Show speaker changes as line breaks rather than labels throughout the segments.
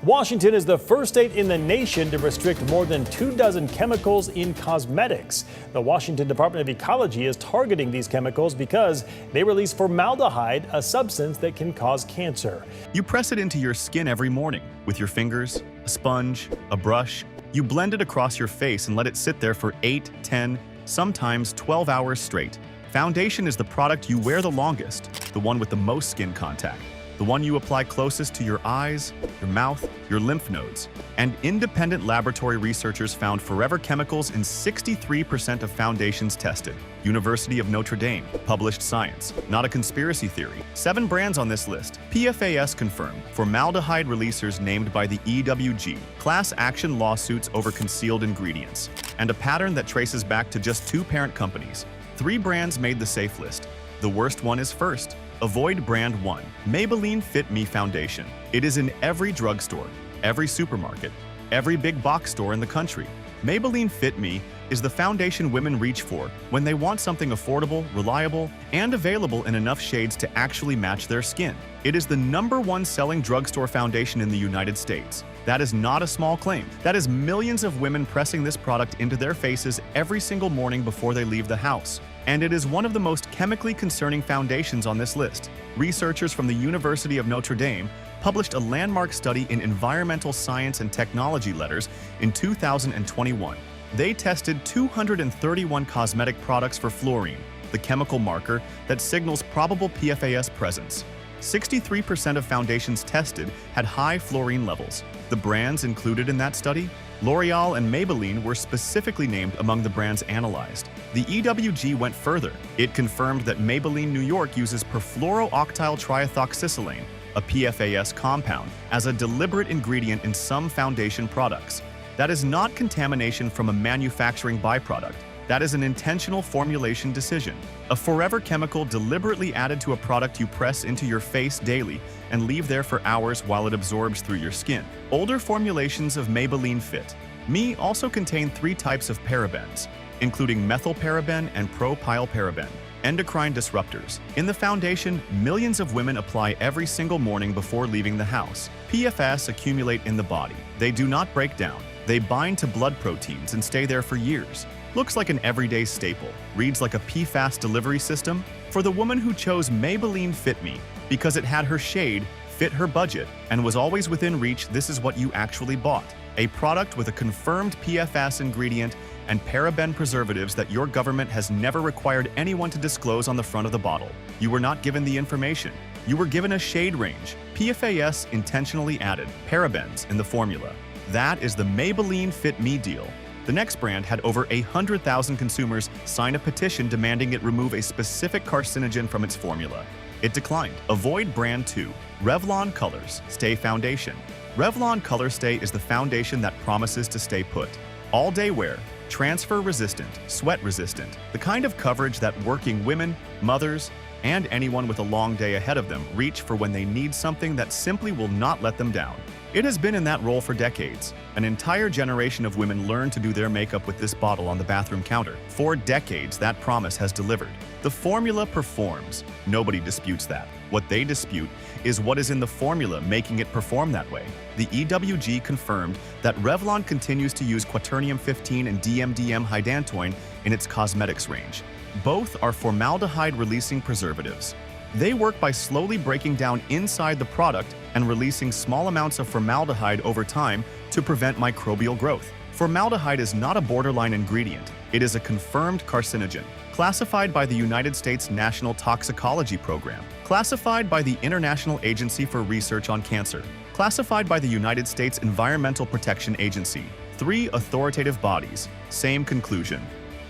Washington is the first state in the nation to restrict more than 24 chemicals in cosmetics. The Washington Department of Ecology is targeting these chemicals because they release formaldehyde, a substance that can cause cancer.
You press it into your skin every morning with your fingers, a sponge, a brush. You blend it across your face and let it sit there for 8, 10, sometimes 12 hours straight. Foundation is the product you wear the longest, the one with the most skin contact, the one you apply closest to your eyes, your mouth, your lymph nodes. And independent laboratory researchers found forever chemicals in 63% of foundations tested. University of Notre Dame published Science, not a conspiracy theory. 7 brands on this list. PFAS confirmed, formaldehyde releasers named by the EWG, class action lawsuits over concealed ingredients, and a pattern that traces back to just 2 parent companies. 3 brands made the safe list. The worst one is first. Avoid brand 1, Maybelline Fit Me Foundation. It is in every drugstore, every supermarket, every big box store in the country. Maybelline Fit Me is the foundation women reach for when they want something affordable, reliable, and available in enough shades to actually match their skin. It is the #1 selling drugstore foundation in the United States. That is not a small claim. That is millions of women pressing this product into their faces every single morning before they leave the house. And it is one of the most chemically concerning foundations on this list. Researchers from the University of Notre Dame published a landmark study in Environmental Science and Technology Letters in 2021. They tested 231 cosmetic products for fluorine, the chemical marker that signals probable PFAS presence. 63% of foundations tested had high fluorine levels. The brands included in that study? L'Oreal and Maybelline were specifically named among the brands analyzed. The EWG went further. It confirmed that Maybelline New York uses perfluorooctyl triethoxysilane, a PFAS compound, as a deliberate ingredient in some foundation products. That is not contamination from a manufacturing byproduct. That is an intentional formulation decision. A forever chemical deliberately added to a product you press into your face daily and leave there for hours while it absorbs through your skin. Older formulations of Maybelline Fit Me also contain 3 types of parabens, including methylparaben and propylparaben, endocrine disruptors. In the foundation, millions of women apply every single morning before leaving the house. PFAS accumulate in the body. They do not break down. They bind to blood proteins and stay there for years. Looks like an everyday staple. Reads like a PFAS delivery system. For the woman who chose Maybelline Fit Me because it had her shade, fit her budget, and was always within reach, this is what you actually bought. A product with a confirmed PFAS ingredient and paraben preservatives that your government has never required anyone to disclose on the front of the bottle. You were not given the information. You were given a shade range. PFAS intentionally added parabens in the formula. That is the Maybelline Fit Me deal. The next brand had over 100,000 consumers sign a petition demanding it remove a specific carcinogen from its formula. It declined. Avoid brand 2, Revlon Colorstay Foundation. Revlon Colorstay is the foundation that promises to stay put. All-day wear, transfer-resistant, sweat-resistant, the kind of coverage that working women, mothers, and anyone with a long day ahead of them reach for when they need something that simply will not let them down. It has been in that role for decades. An entire generation of women learned to do their makeup with this bottle on the bathroom counter. For decades, that promise has delivered. The formula performs. Nobody disputes that. What they dispute is what is in the formula making it perform that way. The EWG confirmed that Revlon continues to use quaternium-15 and DMDM hydantoin in its cosmetics range. Both are formaldehyde-releasing preservatives. They work by slowly breaking down inside the product and releasing small amounts of formaldehyde over time to prevent microbial growth. Formaldehyde is not a borderline ingredient. It is a confirmed carcinogen, classified by the United States National Toxicology Program, classified by the International Agency for Research on Cancer, classified by the United States Environmental Protection Agency. 3 authoritative bodies, same conclusion.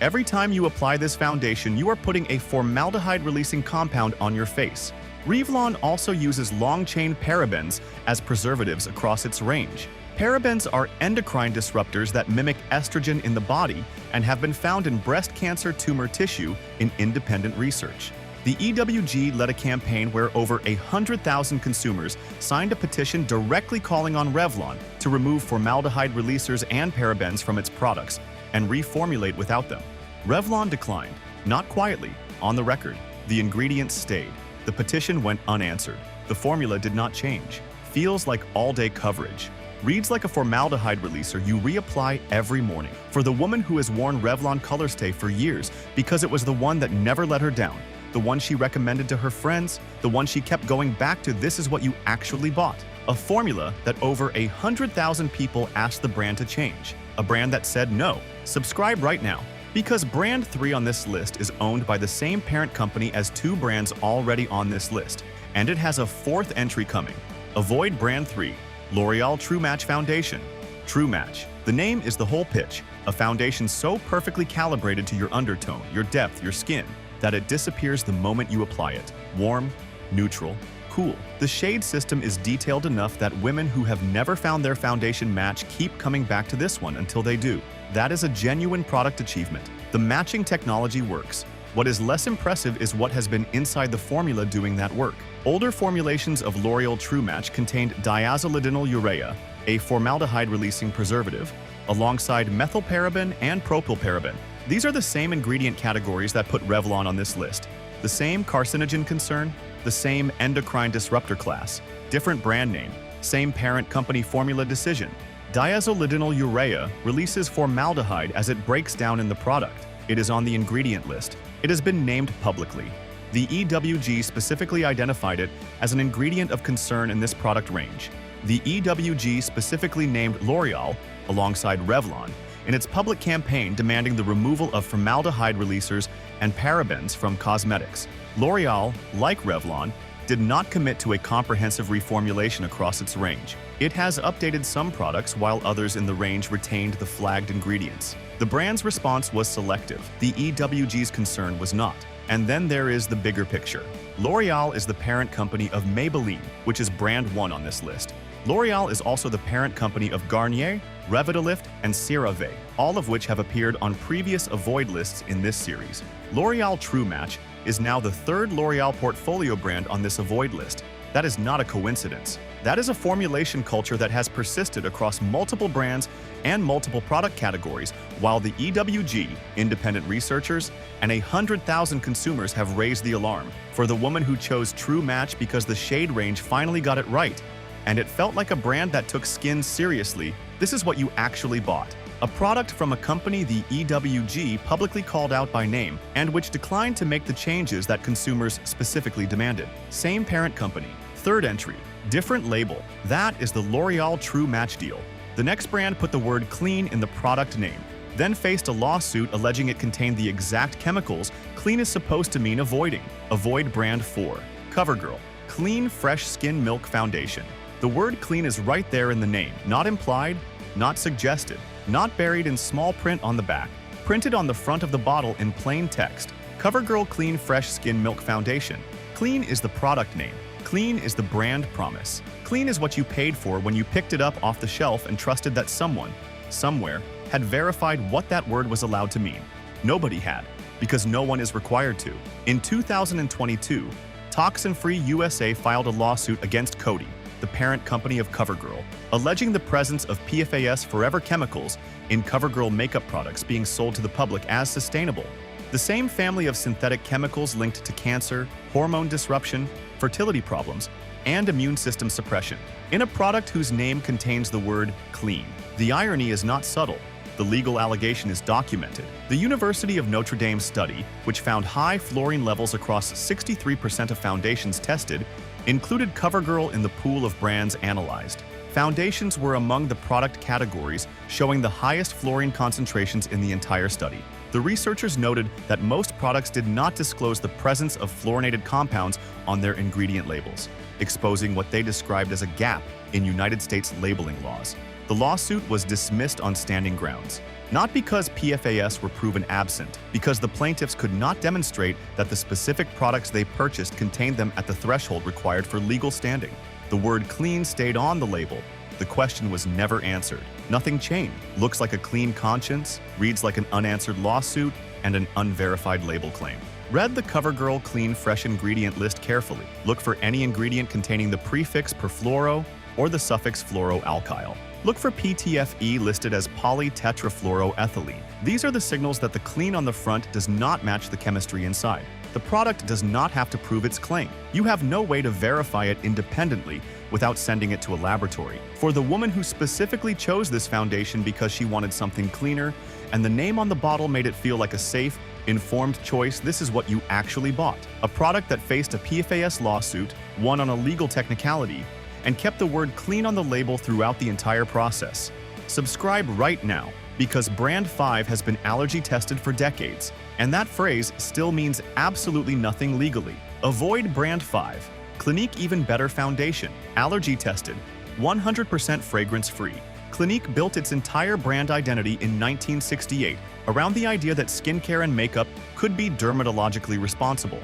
Every time you apply this foundation, you are putting a formaldehyde-releasing compound on your face. Revlon also uses long-chain parabens as preservatives across its range. Parabens are endocrine disruptors that mimic estrogen in the body and have been found in breast cancer tumor tissue in independent research. The EWG led a campaign where over 100,000 consumers signed a petition directly calling on Revlon to remove formaldehyde releasers and parabens from its products and reformulate without them. Revlon declined, not quietly, on the record. The ingredients stayed. The petition went unanswered. The formula did not change. Feels like all-day coverage. Reads like a formaldehyde releaser you reapply every morning. For the woman who has worn Revlon Colorstay for years because it was the one that never let her down, the one she recommended to her friends, the one she kept going back to, this is what you actually bought. A formula that over 100,000 people asked the brand to change. A brand that said no. Subscribe right now. Because brand 3 on this list is owned by the same parent company as 2 brands already on this list. And it has a 4th entry coming. Avoid brand 3, L'Oreal True Match Foundation. True Match. The name is the whole pitch. A foundation so perfectly calibrated to your undertone, your depth, your skin, that it disappears the moment you apply it. Warm, neutral, cool. The shade system is detailed enough that women who have never found their foundation match keep coming back to this one until they do. That is a genuine product achievement. The matching technology works. What is less impressive is what has been inside the formula doing that work. Older formulations of L'Oreal True Match contained diazoledynyl urea, a formaldehyde-releasing preservative, alongside methylparaben and propylparaben. These are the same ingredient categories that put Revlon on this list. The same carcinogen concern, the same endocrine disruptor class, different brand name, same parent company formula decision. Diazoledynyl urea releases formaldehyde as it breaks down in the product. It is on the ingredient list. It has been named publicly. The EWG specifically identified it as an ingredient of concern in this product range. The EWG specifically named L'Oreal, alongside Revlon, in its public campaign demanding the removal of formaldehyde releasers and parabens from cosmetics. L'Oreal, like Revlon, did not commit to a comprehensive reformulation across its range. It has updated some products while others in the range retained the flagged ingredients. The brand's response was selective. The EWG's concern was not. And then there is the bigger picture. L'Oreal is the parent company of Maybelline, which is brand 1 on this list. L'Oreal is also the parent company of Garnier, Revitalift, and CeraVe, all of which have appeared on previous Avoid lists in this series. L'Oreal True Match is now the 3rd L'Oreal portfolio brand on this Avoid list. That is not a coincidence. That is a formulation culture that has persisted across multiple brands and multiple product categories, while the EWG, independent researchers, and 100,000 consumers have raised the alarm for the woman who chose True Match because the shade range finally got it right. And it felt like a brand that took skin seriously. This is what you actually bought. A product from a company the EWG publicly called out by name and which declined to make the changes that consumers specifically demanded. Same parent company, 3rd entry, different label. That is the L'Oreal True Match deal. The next brand put the word clean in the product name, then faced a lawsuit alleging it contained the exact chemicals clean is supposed to mean avoiding. Avoid brand 4, CoverGirl Clean Fresh Skin Milk Foundation. The word clean is right there in the name, not implied, not suggested, not buried in small print on the back, printed on the front of the bottle in plain text. CoverGirl Clean Fresh Skin Milk Foundation. Clean is the product name. Clean is the brand promise. Clean is what you paid for when you picked it up off the shelf and trusted that someone, somewhere, had verified what that word was allowed to mean. Nobody had, because no one is required to. In 2022, Toxin Free USA filed a lawsuit against Coty, the parent company of CoverGirl, alleging the presence of PFAS forever chemicals in CoverGirl makeup products being sold to the public as sustainable. The same family of synthetic chemicals linked to cancer, hormone disruption, fertility problems, and immune system suppression, in a product whose name contains the word clean. The irony is not subtle. The legal allegation is documented. The University of Notre Dame study, which found high fluorine levels across 63% of foundations tested, included CoverGirl in the pool of brands analyzed. Foundations were among the product categories showing the highest fluorine concentrations in the entire study. The researchers noted that most products did not disclose the presence of fluorinated compounds on their ingredient labels, exposing what they described as a gap in United States labeling laws. The lawsuit was dismissed on standing grounds, not because PFAS were proven absent, because the plaintiffs could not demonstrate that the specific products they purchased contained them at the threshold required for legal standing. The word clean stayed on the label. The question was never answered. Nothing changed. Looks like a clean conscience, reads like an unanswered lawsuit, and an unverified label claim. Read the CoverGirl Clean Fresh ingredient list carefully. Look for any ingredient containing the prefix perfluoro or the suffix fluoroalkyl. Look for PTFE listed as polytetrafluoroethylene. These are the signals that the clean on the front does not match the chemistry inside. The product does not have to prove its claim. You have no way to verify it independently without sending it to a laboratory. For the woman who specifically chose this foundation because she wanted something cleaner, and the name on the bottle made it feel like a safe, informed choice, this is what you actually bought. A product that faced a PFAS lawsuit, won on a legal technicality, and kept the word clean on the label throughout the entire process. Subscribe right now, because Brand 5 has been allergy tested for decades, and that phrase still means absolutely nothing legally. Avoid Brand 5. Clinique Even Better Foundation, allergy tested, 100% fragrance-free. Clinique built its entire brand identity in 1968 around the idea that skincare and makeup could be dermatologically responsible.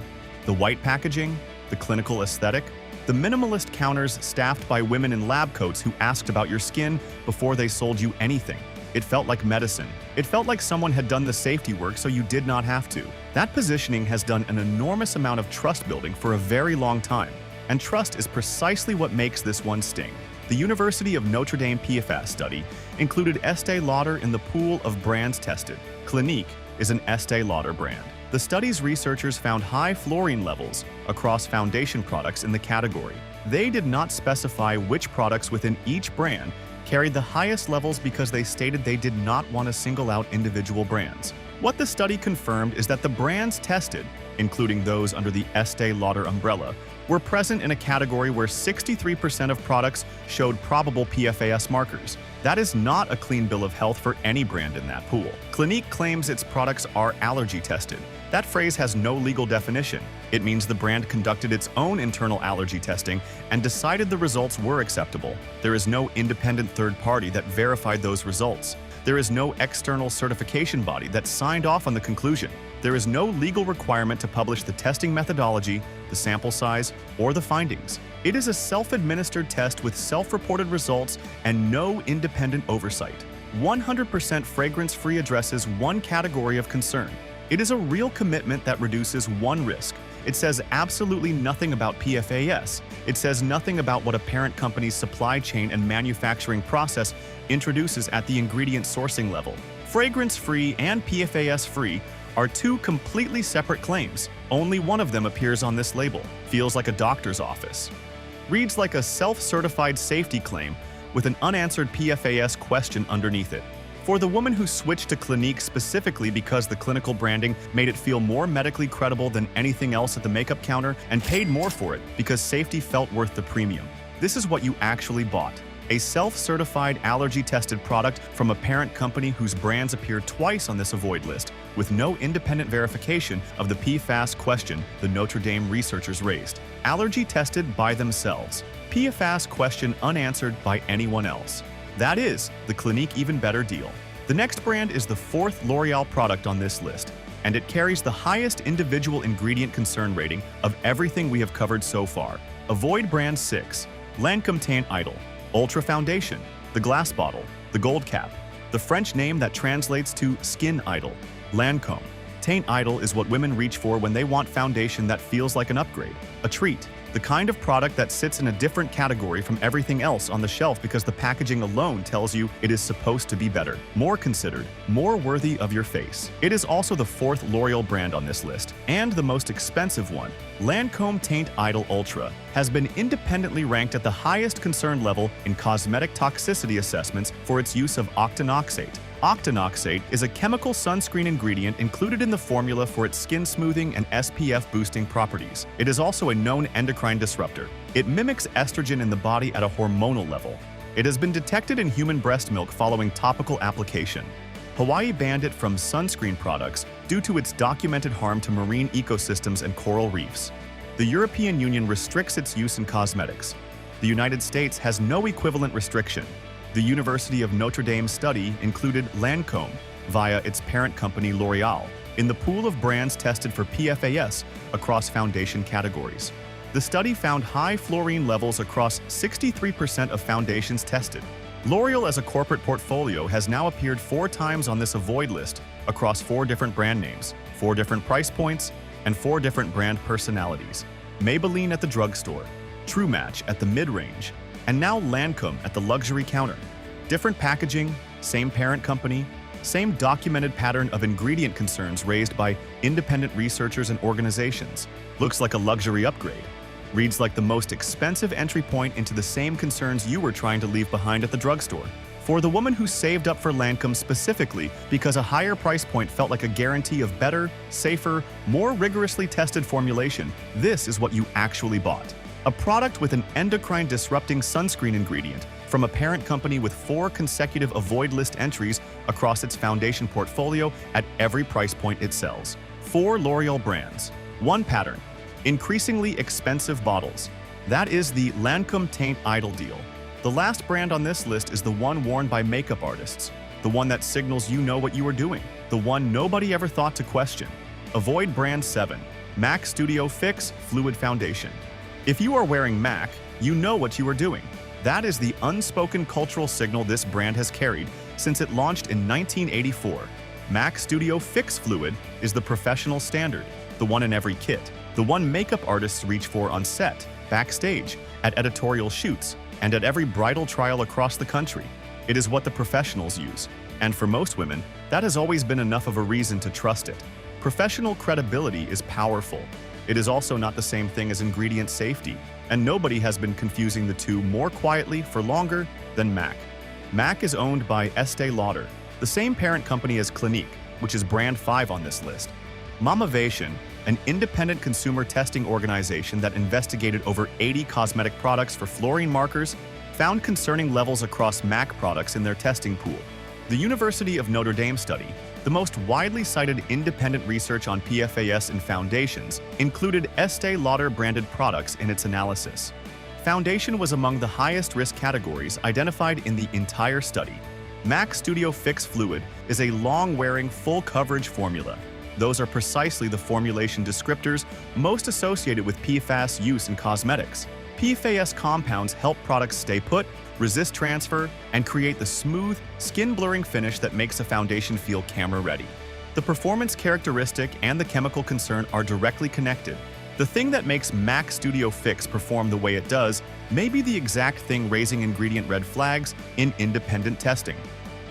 The white packaging, the clinical aesthetic, the minimalist counters staffed by women in lab coats who asked about your skin before they sold you anything. It felt like medicine. It felt like someone had done the safety work so you did not have to. That positioning has done an enormous amount of trust building for a very long time, and trust is precisely what makes this one sting. The University of Notre Dame PFAS study included Estee Lauder in the pool of brands tested. Clinique is an Estee Lauder brand. The study's researchers found high fluorine levels across foundation products in the category. They did not specify which products within each brand carried the highest levels because they stated they did not want to single out individual brands. What the study confirmed is that the brands tested, including those under the Estee Lauder umbrella, were present in a category where 63% of products showed probable PFAS markers. That is not a clean bill of health for any brand in that pool. Clinique claims its products are allergy tested. That phrase has no legal definition. It means the brand conducted its own internal allergy testing and decided the results were acceptable. There is no independent third party that verified those results. There is no external certification body that signed off on the conclusion. There is no legal requirement to publish the testing methodology, the sample size, or the findings. It is a self-administered test with self-reported results and no independent oversight. 100% fragrance-free addresses one category of concern. It is a real commitment that reduces one risk. It says absolutely nothing about PFAS. It says nothing about what a parent company's supply chain and manufacturing process introduces at the ingredient sourcing level. Fragrance-free and PFAS-free are two completely separate claims. Only one of them appears on this label. Feels like a doctor's office. Reads like a self-certified safety claim with an unanswered PFAS question underneath it. For the woman who switched to Clinique specifically because the clinical branding made it feel more medically credible than anything else at the makeup counter and paid more for it because safety felt worth the premium. This is what you actually bought. A self-certified allergy-tested product from a parent company whose brands appear twice on this avoid list, with no independent verification of the PFAS question the Notre Dame researchers raised. Allergy-tested by themselves. PFAS question unanswered by anyone else. That is the Clinique Even Better deal. The next brand is the fourth L'Oreal product on this list, and it carries the highest individual ingredient concern rating of everything we have covered so far. Avoid brand 6, Lancome Teint Idole. Ultra Foundation, the glass bottle, the gold cap, the French name that translates to Skin Idol. Lancome Teint Idole is what women reach for when they want foundation that feels like an upgrade, a treat, the kind of product that sits in a different category from everything else on the shelf because the packaging alone tells you it is supposed to be better, more considered, more worthy of your face. It is also the fourth L'Oreal brand on this list, and the most expensive one. Lancome Teint Idole Ultra has been independently ranked at the highest concern level in cosmetic toxicity assessments for its use of octinoxate. Octinoxate is a chemical sunscreen ingredient included in the formula for its skin smoothing and SPF boosting properties. It is also a known endocrine disruptor. It mimics estrogen in the body at a hormonal level. It has been detected in human breast milk following topical application. Hawaii banned it from sunscreen products due to its documented harm to marine ecosystems and coral reefs. The European Union restricts its use in cosmetics. The United States has no equivalent restriction. The University of Notre Dame study included Lancome, via its parent company L'Oreal, in the pool of brands tested for PFAS across foundation categories. The study found high fluorine levels across 63% of foundations tested. L'Oreal as a corporate portfolio has now appeared 4 times on this avoid list across 4 different brand names, 4 different price points, and 4 different brand personalities. Maybelline at the drugstore, True Match at the mid-range, and now Lancome at the luxury counter. Different packaging, same parent company, Same documented pattern of ingredient concerns raised by independent researchers and organizations. Looks like a luxury upgrade. Reads like the most expensive entry point into the same concerns you were trying to leave behind at the drugstore. For the woman who saved up for Lancome specifically because a higher price point felt like a guarantee of better, safer, more rigorously tested formulation, this is what you actually bought. A product with an endocrine-disrupting sunscreen ingredient from a parent company with 4 consecutive avoid list entries across its foundation portfolio at every price point it sells. 4 L'Oreal brands. 1 pattern. Increasingly expensive bottles. That is the Lancome Teint Idole deal. The last brand on this list is the one worn by makeup artists, the one that signals you know what you are doing, the one nobody ever thought to question. Avoid brand 7, MAC Studio Fix Fluid Foundation. If you are wearing MAC, you know what you are doing. That is the unspoken cultural signal this brand has carried since it launched in 1984. MAC Studio Fix Fluid is the professional standard, the one in every kit, the one makeup artists reach for on set, backstage, at editorial shoots, and at every bridal trial across the country. It is what the professionals use, and for most women, that has always been enough of a reason to trust it. Professional credibility is powerful. It is also not the same thing as ingredient safety, and nobody has been confusing the two more quietly for longer than MAC. MAC is owned by Estée Lauder, the same parent company as Clinique, which is brand 5 on this list. Mamavation, an independent consumer testing organization that investigated over 80 cosmetic products for fluorine markers, found concerning levels across MAC products in their testing pool. The University of Notre Dame study, the most widely cited independent research on PFAS in foundations, included Estée Lauder branded products in its analysis. Foundation was among the highest risk categories identified in the entire study. MAC Studio Fix Fluid is a long-wearing, full-coverage formula. Those are precisely the formulation descriptors most associated with PFAS use in cosmetics. PFAS compounds help products stay put, resist transfer, and create the smooth, skin-blurring finish that makes a foundation feel camera-ready. The performance characteristic and the chemical concern are directly connected. The thing that makes MAC Studio Fix perform the way it does may be the exact thing raising ingredient red flags in independent testing.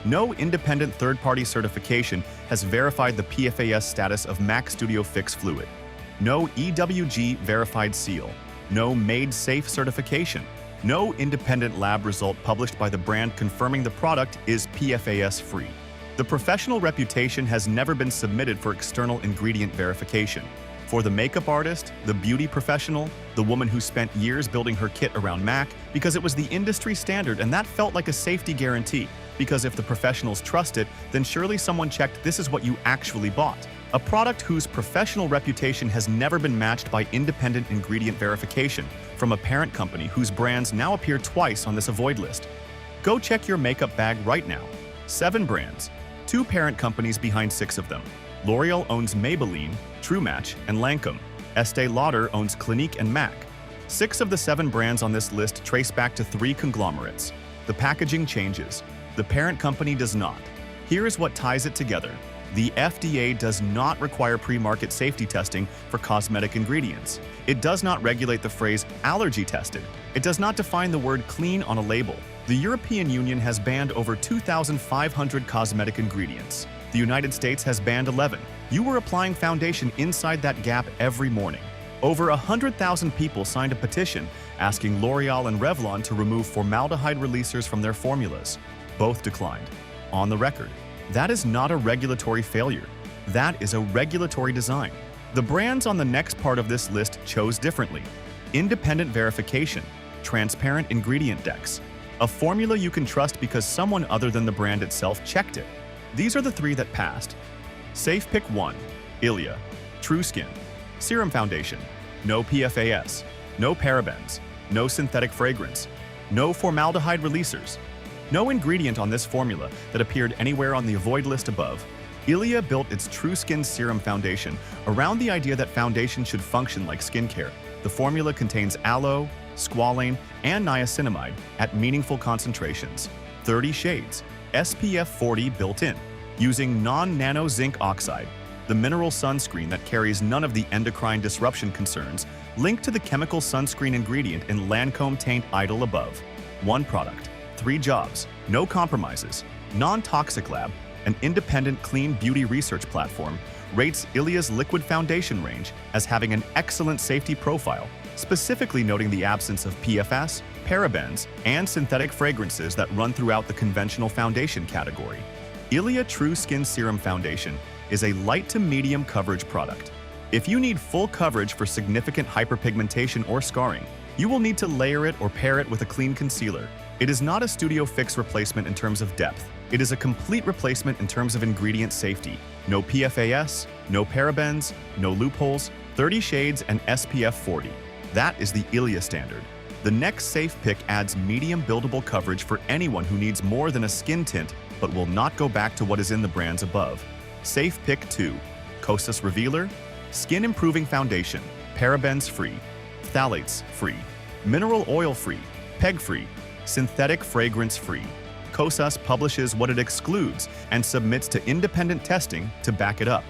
No independent third-party certification has verified the PFAS status of MAC Studio Fix Fluid. No EWG verified seal. No Made Safe certification. No independent lab result published by the brand confirming the product is PFAS-free. The professional reputation has never been submitted for external ingredient verification. For the makeup artist, the beauty professional, the woman who spent years building her kit around MAC because it was the industry standard and that felt like a safety guarantee. Because if the professionals trust it, then surely someone checked this is what you actually bought. A product whose professional reputation has never been matched by independent ingredient verification from a parent company whose brands now appear twice on this avoid list. Go check your makeup bag right now. 7 brands, 2 parent companies behind 6 of them. L'Oreal owns Maybelline, True Match, and Lancome. Estée Lauder owns Clinique and MAC. 6 of the 7 brands on this list trace back to 3 conglomerates. The packaging changes. The parent company does not. Here is what ties it together. The FDA does not require pre-market safety testing for cosmetic ingredients. It does not regulate the phrase allergy tested. It does not define the word clean on a label. The European Union has banned over 2,500 cosmetic ingredients. The United States has banned 11. You were applying foundation inside that gap every morning. Over 100,000 people signed a petition asking L'Oreal and Revlon to remove formaldehyde releasers from their formulas. Both declined. On the record, that is not a regulatory failure. That is a regulatory design. The brands on the next part of this list chose differently. Independent verification, transparent ingredient decks, a formula you can trust because someone other than the brand itself checked it. These are the 3 that passed. Safe Pick 1, Ilia, True Skin, Serum Foundation, no PFAS, no parabens, no synthetic fragrance, no formaldehyde releasers. No ingredient on this formula that appeared anywhere on the avoid list above. Ilia built its True Skin Serum Foundation around the idea that foundation should function like skincare. The formula contains aloe, squalane, and niacinamide at meaningful concentrations, 30 shades, SPF 40 built in, using non-nano zinc oxide, the mineral sunscreen that carries none of the endocrine disruption concerns linked to the chemical sunscreen ingredient in Lancome Teint Idole above. 1 product. 3 jobs, no compromises, non-toxic lab, an independent clean beauty research platform, rates Ilia's liquid foundation range as having an excellent safety profile, specifically noting the absence of PFAS, parabens, and synthetic fragrances that run throughout the conventional foundation category. Ilia True Skin Serum Foundation is a light to medium coverage product. If you need full coverage for significant hyperpigmentation or scarring, you will need to layer it or pair it with a clean concealer. It is not a Studio Fix replacement in terms of depth. It is a complete replacement in terms of ingredient safety. No PFAS, no parabens, no loopholes, 30 shades, and SPF 40. That is the Ilia standard. The next safe pick adds medium buildable coverage for anyone who needs more than a skin tint but will not go back to what is in the brands above. Safe pick 2. Kosas Revealer, Skin Improving Foundation, parabens free, phthalates free, mineral oil free, peg free, synthetic fragrance free. Kosas publishes what it excludes and submits to independent testing to back it up.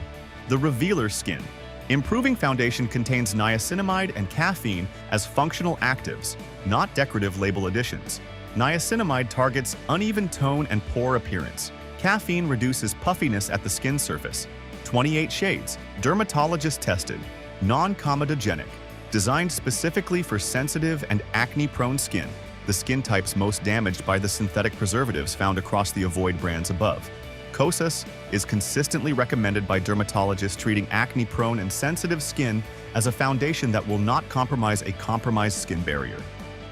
The Revealer Skin Improving Foundation contains niacinamide and caffeine as functional actives, not decorative label additions. Niacinamide targets uneven tone and pore appearance. Caffeine reduces puffiness at the skin surface. 28 shades, dermatologist tested, non-comedogenic, designed specifically for sensitive and acne-prone skin, the skin types most damaged by the synthetic preservatives found across the Avoid brands above. Kosas is consistently recommended by dermatologists treating acne-prone and sensitive skin as a foundation that will not compromise a compromised skin barrier.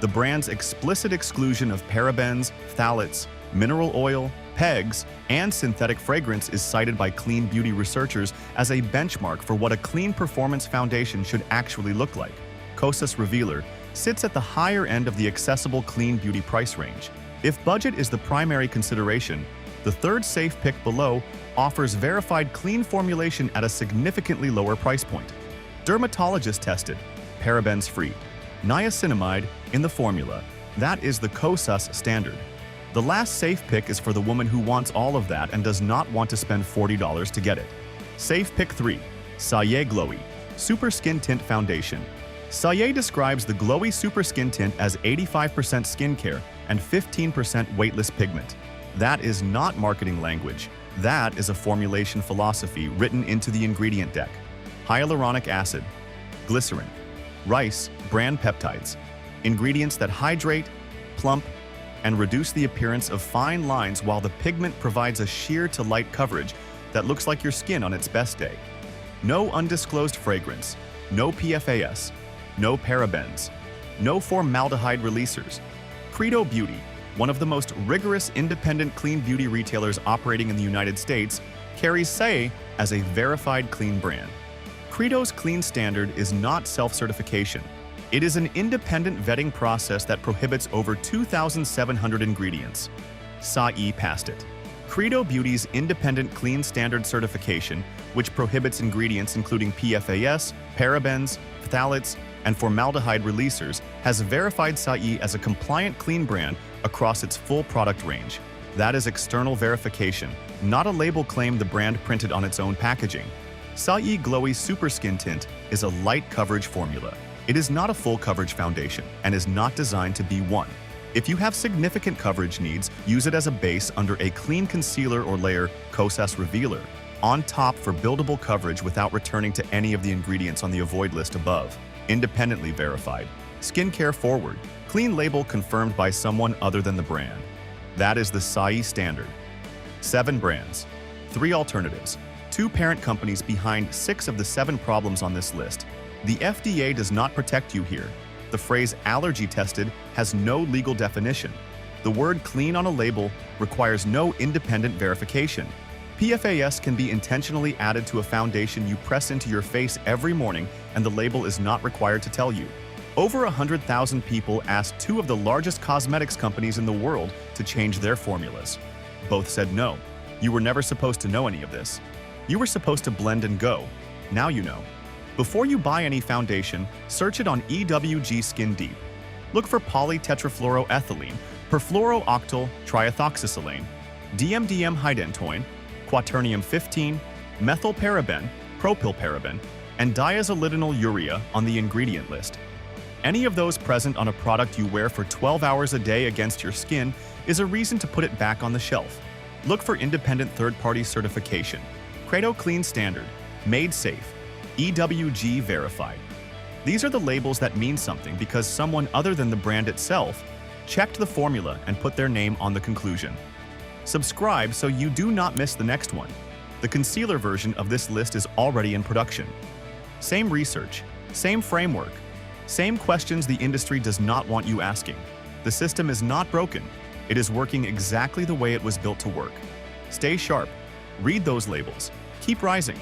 The brand's explicit exclusion of parabens, phthalates, mineral oil, pegs, and synthetic fragrance is cited by clean beauty researchers as a benchmark for what a clean performance foundation should actually look like. Kosas Revealer sits at the higher end of the accessible clean beauty price range. If budget is the primary consideration, the third safe pick below offers verified clean formulation at a significantly lower price point. Dermatologist tested, parabens free, niacinamide in the formula. That is the Kosas standard. The last safe pick is for the woman who wants all of that and does not want to spend $40 to get it. Safe pick 3, Saie Glowy Super Skin Tint Foundation. Saie describes the glowy super skin tint as 85% skincare and 15% weightless pigment. That is not marketing language. That is a formulation philosophy written into the ingredient deck. Hyaluronic acid, glycerin, rice bran peptides, ingredients that hydrate, plump, and reduce the appearance of fine lines while the pigment provides a sheer to light coverage that looks like your skin on its best day. No undisclosed fragrance, no PFAS, no parabens, no formaldehyde releasers. Credo Beauty, one of the most rigorous independent clean beauty retailers operating in the United States, carries Saie as a verified clean brand. Credo's clean standard is not self-certification. It is an independent vetting process that prohibits over 2,700 ingredients. Saie passed it. Credo Beauty's independent clean standard certification, which prohibits ingredients including PFAS, parabens, phthalates, and formaldehyde releasers, has verified Saie as a compliant clean brand across its full product range. That is external verification, not a label claim the brand printed on its own packaging. Saie Glowy Super Skin Tint is a light coverage formula. It is not a full coverage foundation and is not designed to be one. If you have significant coverage needs, use it as a base under a clean concealer or layer Kosas Revealer on top for buildable coverage without returning to any of the ingredients on the avoid list above. Independently verified. Skincare forward. Clean label confirmed by someone other than the brand. That is the Saie standard. 7 brands. 3 alternatives. 2 parent companies behind 6 of the 7 problems on this list. The FDA does not protect you here. The phrase allergy tested has no legal definition. The word clean on a label requires no independent verification. PFAS can be intentionally added to a foundation you press into your face every morning, and the label is not required to tell you. Over 100,000 people asked 2 of the largest cosmetics companies in the world to change their formulas. Both said no. You were never supposed to know any of this. You were supposed to blend and go. Now you know. Before you buy any foundation, search it on EWG Skin Deep. Look for polytetrafluoroethylene, perfluorooctyl triethoxysilane, DMDM hydantoin, quaternium 15, methylparaben, propylparaben, and diazolidinyl urea on the ingredient list. Any of those present on a product you wear for 12 hours a day against your skin is a reason to put it back on the shelf. Look for independent third-party certification, Credo Clean Standard, Made Safe, EWG Verified. These are the labels that mean something because someone other than the brand itself checked the formula and put their name on the conclusion. Subscribe so you do not miss the next one. The concealer version of this list is already in production. Same research, same framework, same questions the industry does not want you asking. The system is not broken. It is working exactly the way it was built to work. Stay sharp. Read those labels. Keep rising.